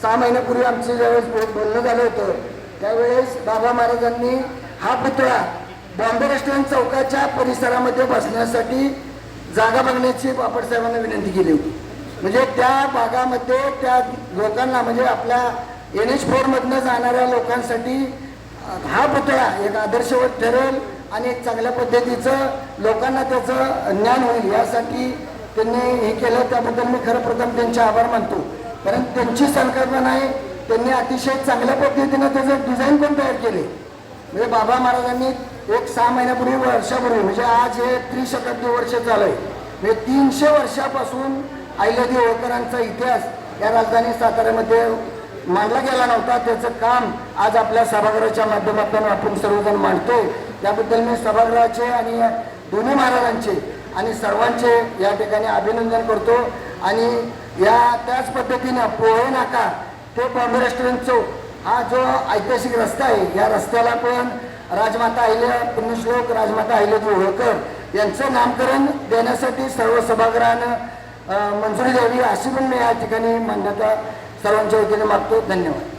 6 महिन्यापूर्वी आमचं ज्यावेळेस बोलणं झालं होतं त्यावेळेस बाबा महाराजांनी हा पुतळा बॉम्बे रेस्टॉरंट चौकाच्या परिसरामध्ये बसण्यासाठी जागा बघण्याची बापटसाहेबांना विनंती केली होती. म्हणजे त्या भागामध्ये त्या लोकांना म्हणजे आपल्या NH4 मधनं जाणाऱ्या लोकांसाठी हा पुतळा एक आदर्शवत ठरेल आणि एक चांगल्या पद्धतीचं लोकांना त्याचं ज्ञान होईल यासाठी त्यांनी हे केलं. त्याबद्दल मी खरं प्रथम त्यांचे आभार मानतो. कारण त्यांची संकल्पना आहे, त्यांनी अतिशय चांगल्या पद्धतीनं त्याचं डिझाईन पण तयार केले. म्हणजे बाबा महाराजांनी एक 6 महिन्यापूर्वी वर्षापूर्वी म्हणजे आज हे त्रिशताब्दी वर्ष झालं आहे. म्हणजे 300 वर्षापासून अहिल्यादेवी होळकरांचा इतिहास या राजधानी साताऱ्यामध्ये मांडला गेला नव्हता. त्याचं काम आज आपल्या सभागृहाच्या माध्यमातून आपण सर्वजण मांडतोय. त्याबद्दल मी सभागृहाचे आणि दोन्ही महाराजांचे आणि सर्वांचे या ठिकाणी अभिनंदन करतो. आणि या त्याच पद्धतीनं पोहे नाका ते बॉम्बे रेस्टॉरंट चौक हा जो ऐतिहासिक रस्ता आहे या रस्त्याला पण राजमाता अहिल्या पुण्यश्लोक राजमाता अहिल्यादेवी होळकर यांचं नामकरण देण्यासाठी सर्व सभागृहानं मंजुरी द्यावी अशी पण मी या ठिकाणी मान्यता सर्वांच्या वतीने मागतो. धन्यवाद.